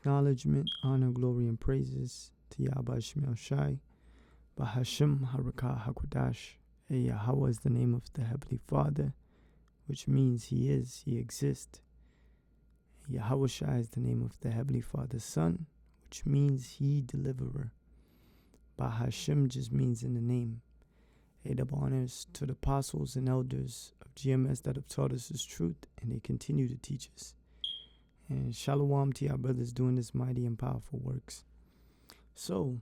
Acknowledgement, honor, glory, and praises to Yahweh Shemel Shai, Bahashim Harakah Hakodash. Yahweh is the name of the Heavenly Father, which means He is, He exists. Yahweh Shai is the name of the Heavenly Father's Son, which means He deliverer. Bahashim just means in the name. Double honors to the apostles and elders of GMS that have taught us His truth, and they continue to teach us. And shalom to our brothers doing this mighty and powerful works. So,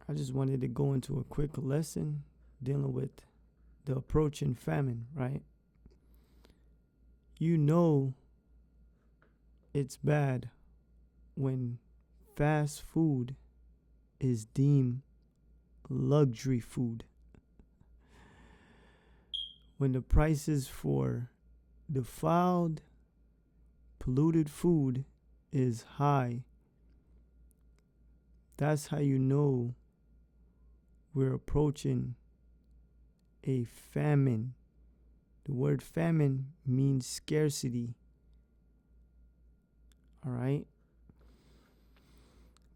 I just wanted to go into a quick lesson dealing with the approaching famine, right? You know it's bad when fast food is deemed luxury food. When the prices for defiled, polluted food is high, that's how you know we're approaching a famine. The word famine means scarcity. All right?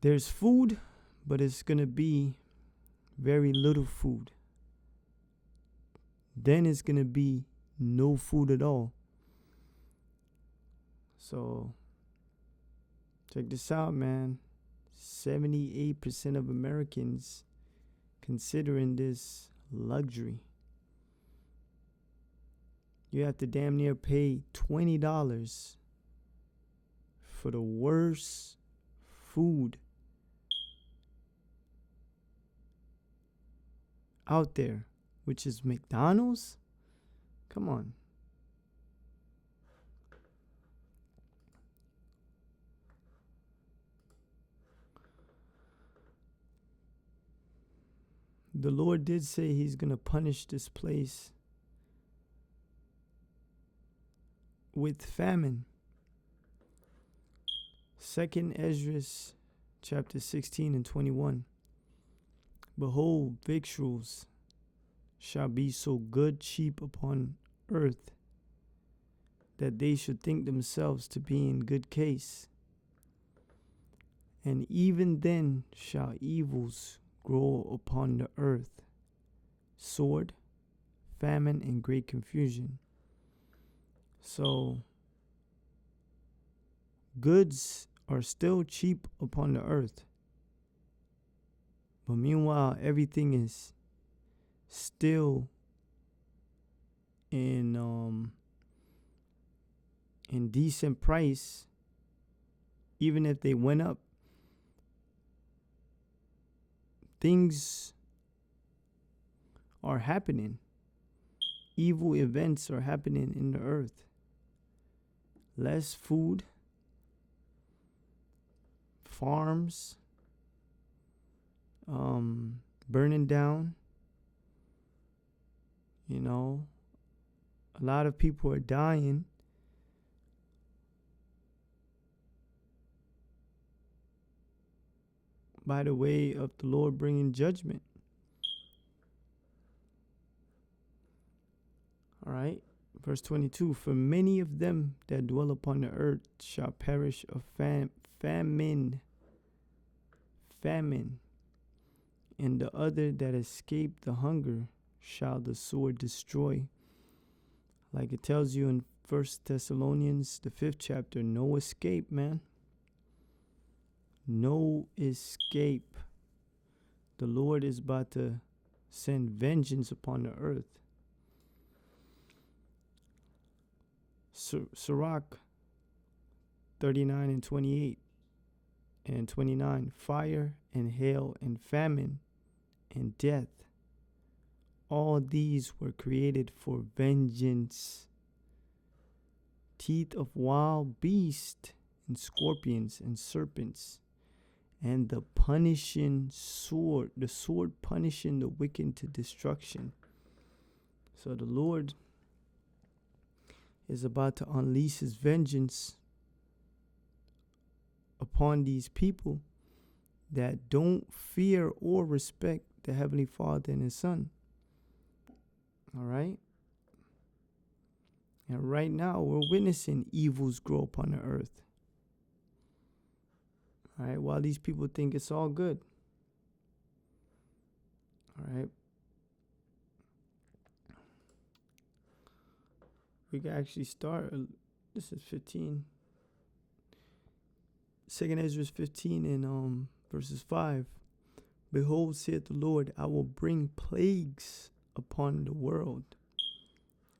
There's food, but it's going to be very little food. Then it's going to be no food at all. So, check this out, man. 78% of Americans considering this luxury. You have to damn near pay $20 for the worst food out there, which is McDonald's. Come on. The Lord did say He's going to punish this place with famine. 2 Ezra chapter 16 and 21. Behold, victuals shall be so good cheap upon earth, that they should think themselves to be in good case. And even then shall evils grow upon the earth, sword, famine, and great confusion. So, goods are still cheap upon the earth. But meanwhile, everything is still in decent price, even if they went up. Things are happening. Evil events are happening in the earth. Less food, farms burning down. You know, a lot of people are dying. By the way of the Lord bringing judgment. All right. Verse 22. For many of them that dwell upon the earth shall perish of famine. And the other that escape the hunger shall the sword destroy. Like it tells you in 1 Thessalonians, the 5th chapter, no escape, man. No escape. The Lord is about to send vengeance upon the earth. Sirach 39 and 28 and 29. Fire and hail and famine and death. All these were created for vengeance. Teeth of wild beasts and scorpions and serpents. And the punishing sword, the sword punishing the wicked to destruction. So the Lord is about to unleash His vengeance upon these people that don't fear or respect the Heavenly Father and His Son. All right? And right now, we're witnessing evils grow upon the earth. All right, while these people think it's all good. All right. We can actually start. This is 15. Second Ezra 15 and verses 5. Behold, saith the Lord, I will bring plagues upon the world,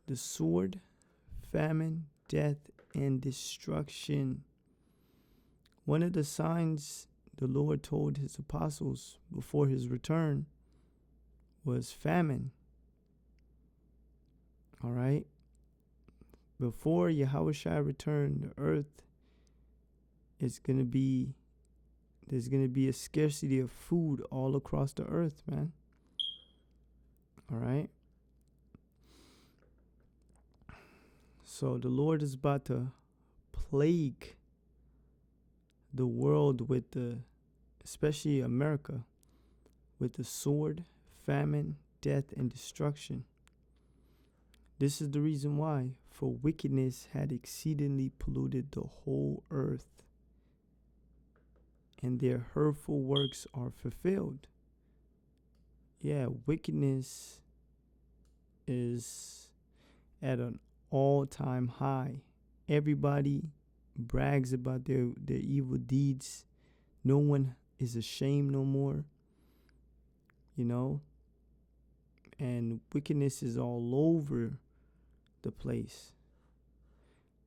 the sword, famine, death, and destruction. One of the signs the Lord told his apostles before his return was famine. All right. Before Yahushua returned, the earth is going to be, there's going to be a scarcity of food all across the earth, man. All right. So the Lord is about to plague the world with especially America, with the sword, famine, death, and destruction. This is the reason why, for wickedness had exceedingly polluted the whole earth, and their hurtful works are fulfilled. Yeah, wickedness is at an all-time high. Everybody brags about their evil deeds. No one is ashamed no more, and wickedness is all over the place,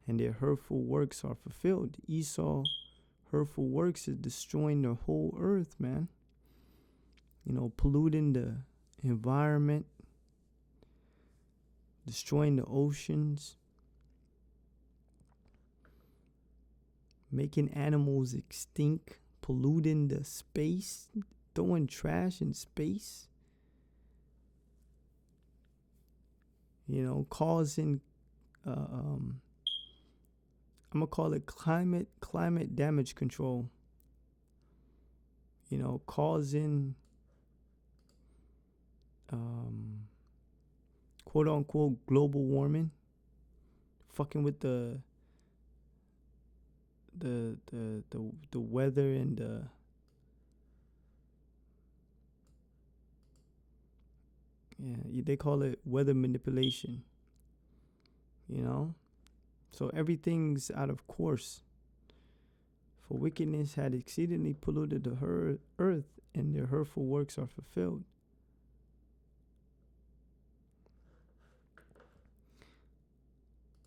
and their hurtful works are fulfilled. Esau hurtful works is destroying the whole earth, man. Polluting the environment, destroying the oceans, making animals extinct, polluting the space, throwing trash in space, causing I'm gonna call it climate damage control. Causing quote unquote global warming, fucking with the weather and they call it weather manipulation. So everything's out of course. For wickedness had exceedingly polluted the earth, and their hurtful works are fulfilled.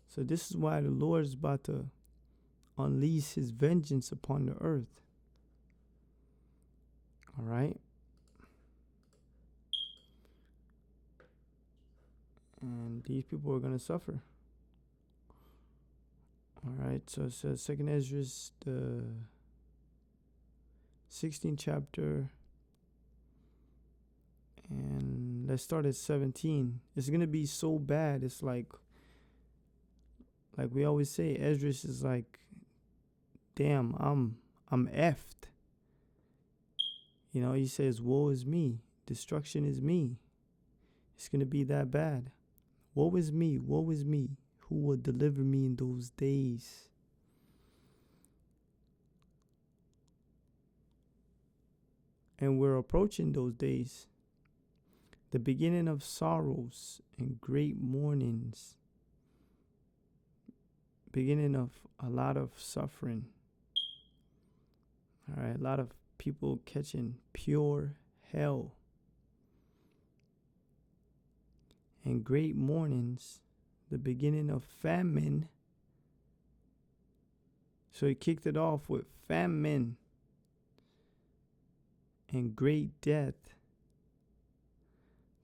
So this is why the Lord is about to unleash his vengeance upon the earth. All right. And these people are going to suffer. All right. So it says Second Ezra, the 16th chapter. And let's start at 17. It's going to be so bad. It's like we always say, Ezra is like, damn, I'm effed. He says, woe is me. Destruction is me. It's going to be that bad. Woe is me. Woe is me. Who will deliver me in those days? And we're approaching those days. The beginning of sorrows and great mournings. Beginning of a lot of suffering. All right, a lot of people catching pure hell. And great mournings, the beginning of famine. So he kicked it off with famine and great death.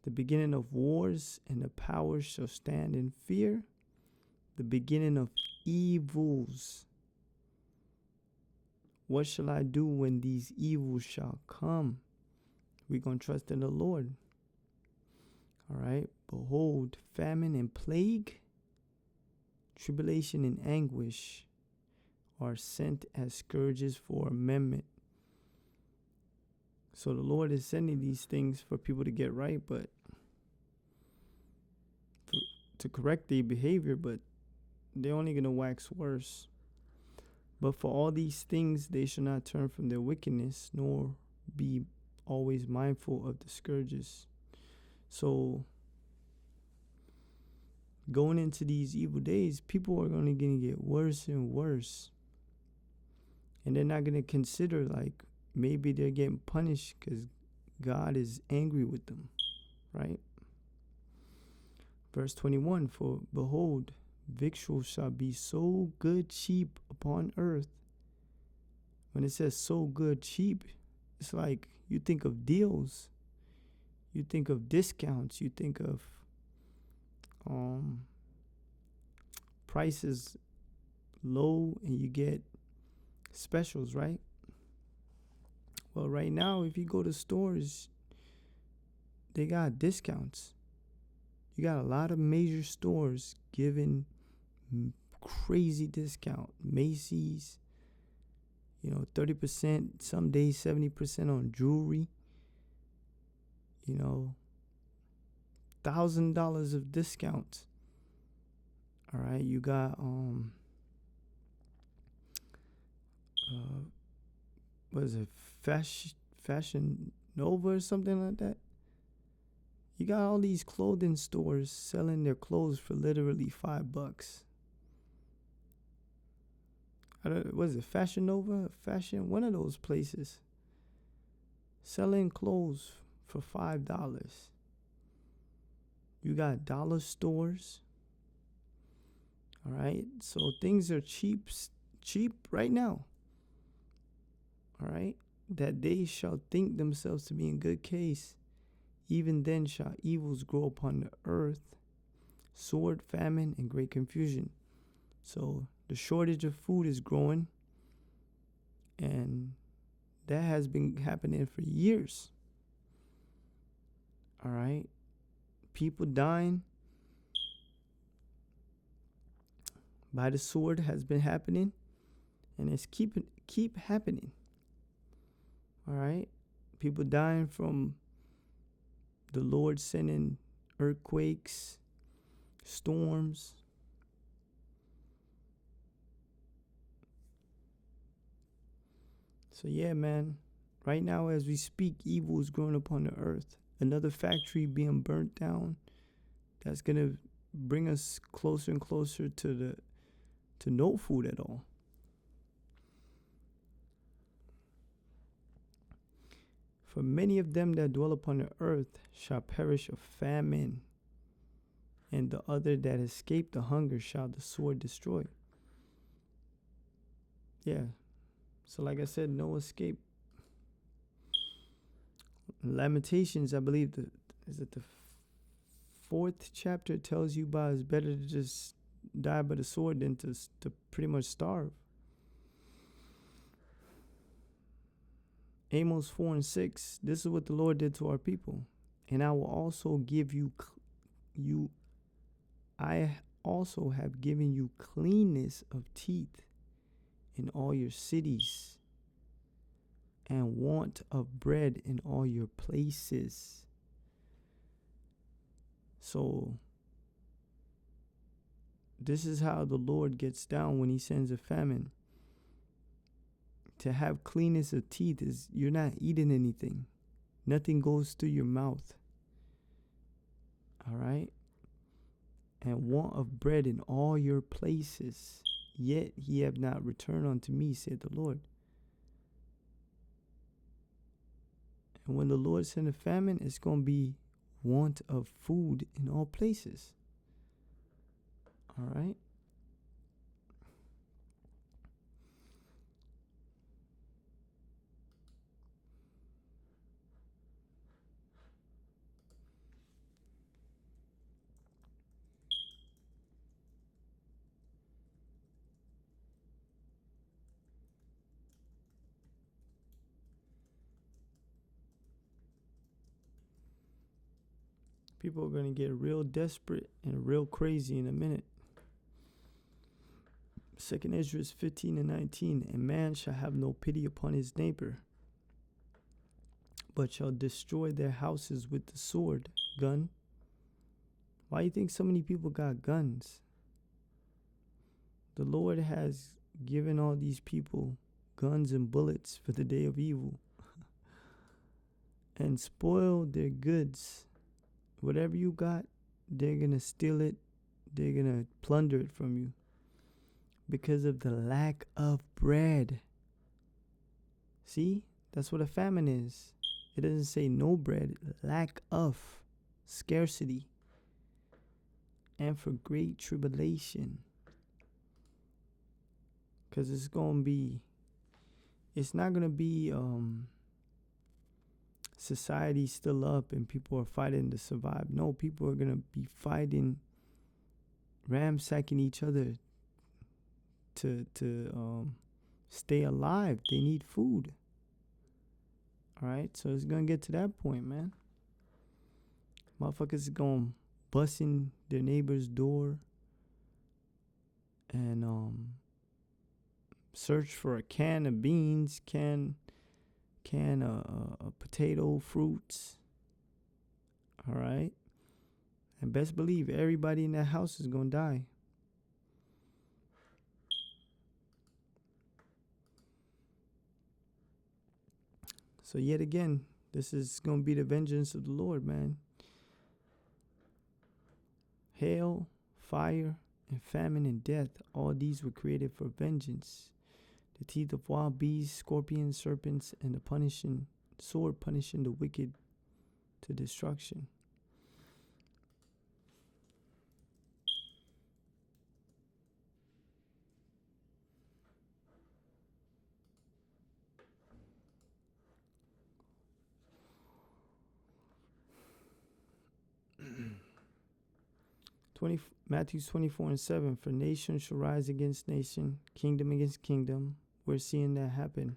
The beginning of wars, and the powers shall stand in fear. The beginning of evils. What shall I do when these evils shall come? We're going to trust in the Lord. All right. Behold, famine and plague, tribulation and anguish are sent as scourges for amendment. So the Lord is sending these things for people to get right, but to correct their behavior, but they're only going to wax worse. But for all these things, they shall not turn from their wickedness, nor be always mindful of the scourges. So going into these evil days, people are going to get worse and worse. And they're not going to consider like maybe they're getting punished because God is angry with them, right? Verse 21, for behold, victuals shall be so good cheap upon earth. When it says so good cheap, it's like you think of deals, you think of discounts, you think of prices low and you get specials, right? Well, right now, if you go to stores, they got discounts. You got a lot of major stores giving crazy discount. Macy's, 30%, some days 70% on jewelry. $1,000 of discounts. All right, you got what is it, Fashion Nova or something like that? You got all these clothing stores selling their clothes for literally $5. What is it, Fashion Nova? One of those places. Selling clothes for $5. You got dollar stores. All right, so things are cheap right now. All right, that they shall think themselves to be in good case. Even then shall evils grow upon the earth, sword, famine, and great confusion. So the shortage of food is growing, and that has been happening for years. All right, people dying by the sword has been happening, and it's keep happening. All right, people dying from the Lord sending earthquakes, storms. So yeah, man, right now as we speak, evil is growing upon the earth. Another factory being burnt down. That's gonna bring us closer and closer to no food at all. For many of them that dwell upon the earth shall perish of famine, and the other that escape the hunger shall the sword destroy. Yeah. So like I said, no escape. Lamentations, I believe the 4th chapter tells you about it's better to just die by the sword than to pretty much starve. Amos 4 and 6, this is what the Lord did to our people. And I will also give I also have given you cleanness of teeth in all your cities, and want of bread in all your places. So this is how the Lord gets down when he sends a famine. To have cleanness of teeth is you're not eating anything. Nothing goes through your mouth. All right? And want of bread in all your places. Yet ye have not returned unto me, said the Lord. And when the Lord sends a famine, it's going to be want of food in all places. All right? People are going to get real desperate and real crazy in a minute. 2nd Ezra 15 and 19. And man shall have no pity upon his neighbor, but shall destroy their houses with the sword, gun. Why do you think so many people got guns? The Lord has giving all these people guns and bullets for the day of evil and spoil their goods. Whatever you got, they're going to steal it. They're going to plunder it from you because of the lack of bread. See, that's what a famine is. It doesn't say no bread, lack of, scarcity, and for great tribulation. Because it's not going to be society still up and people are fighting to survive. No, people are going to be fighting, ransacking each other to stay alive. They need food. All right, so it's going to get to that point, man. Motherfuckers is going to bust in their neighbor's door and search for a can of beans, can of potato, fruits. All right, and best believe everybody in that house is going to die. So yet again, this is going to be the vengeance of the Lord, man. Hail, fire, and famine and death, all these were created for vengeance. The teeth of wild beasts, scorpions, serpents, and the sword punishing the wicked to destruction. Matthew 24:7, for nation shall rise against nation, kingdom against kingdom. We're seeing that happen.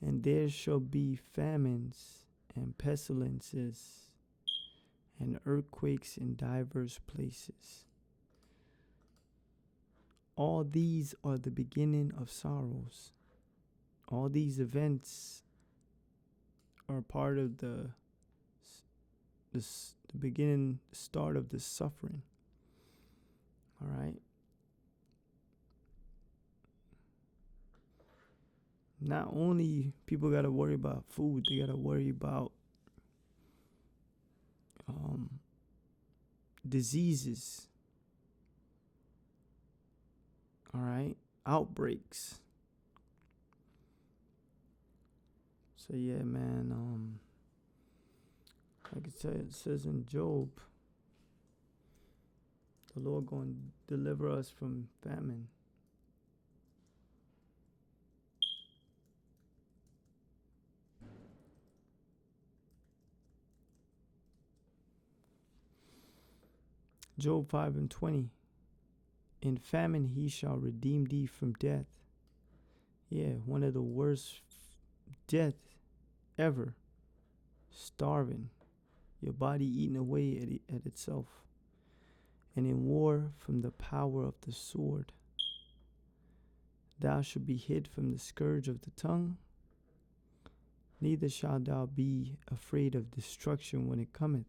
And there shall be famines and pestilences and earthquakes in diverse places. All these are the beginning of sorrows. All these events are part of the beginning, start of the suffering. All right. Not only people got to worry about food, they got to worry about diseases. All right. Outbreaks. So yeah, man, like it says in Job, the Lord going to deliver us from famine. Job 5:20. In famine he shall redeem thee from death. Yeah, one of the worst death ever. Starving. Your body eating away at itself. And in war from the power of the sword. Thou shalt be hid from the scourge of the tongue. Neither shalt thou be afraid of destruction when it cometh.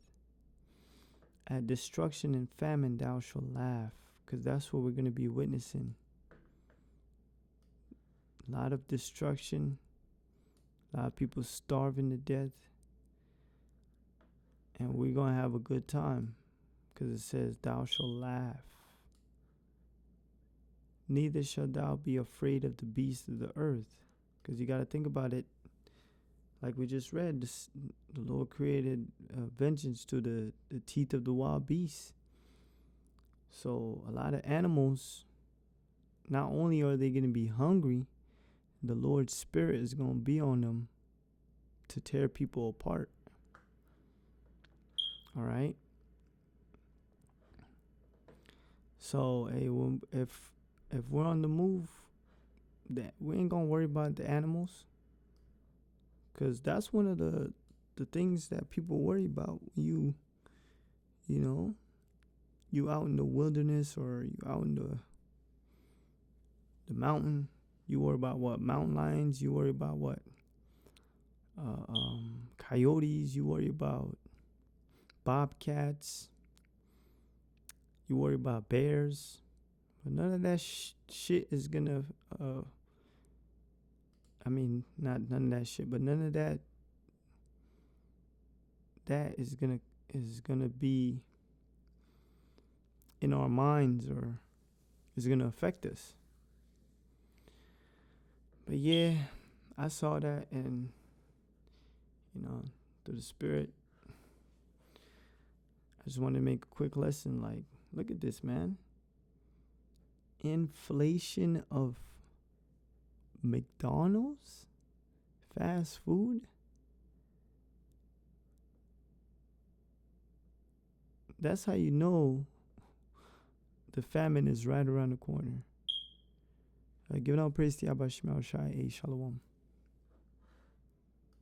At destruction and famine thou shalt laugh, because that's what we're going to be witnessing. A lot of destruction, a lot of people starving to death, and we're going to have a good time, because it says thou shalt laugh. Neither shalt thou be afraid of the beasts of the earth, because you got to think about it. Like we just read, the Lord created vengeance to the teeth of the wild beasts. So a lot of animals, not only are they going to be hungry, the Lord's Spirit is going to be on them to tear people apart. All right? So if we're on the move, that we ain't going to worry about the animals. Because that's one of the things that people worry about when you out in the wilderness or you out in the mountain. You worry about what? Mountain lions. You worry about what? Coyotes. You worry about bobcats. You worry about bears, But none of that shit is gonna, I mean, not none of that shit, but none of that is gonna be in our minds or is gonna affect us. But yeah, I saw that, and through the spirit, I just wanted to make a quick lesson. Like, look at this, man. Inflation of McDonald's, fast food. That's how you know the famine is right around the corner. Giving all praise to Yahweh Shai, Shalom.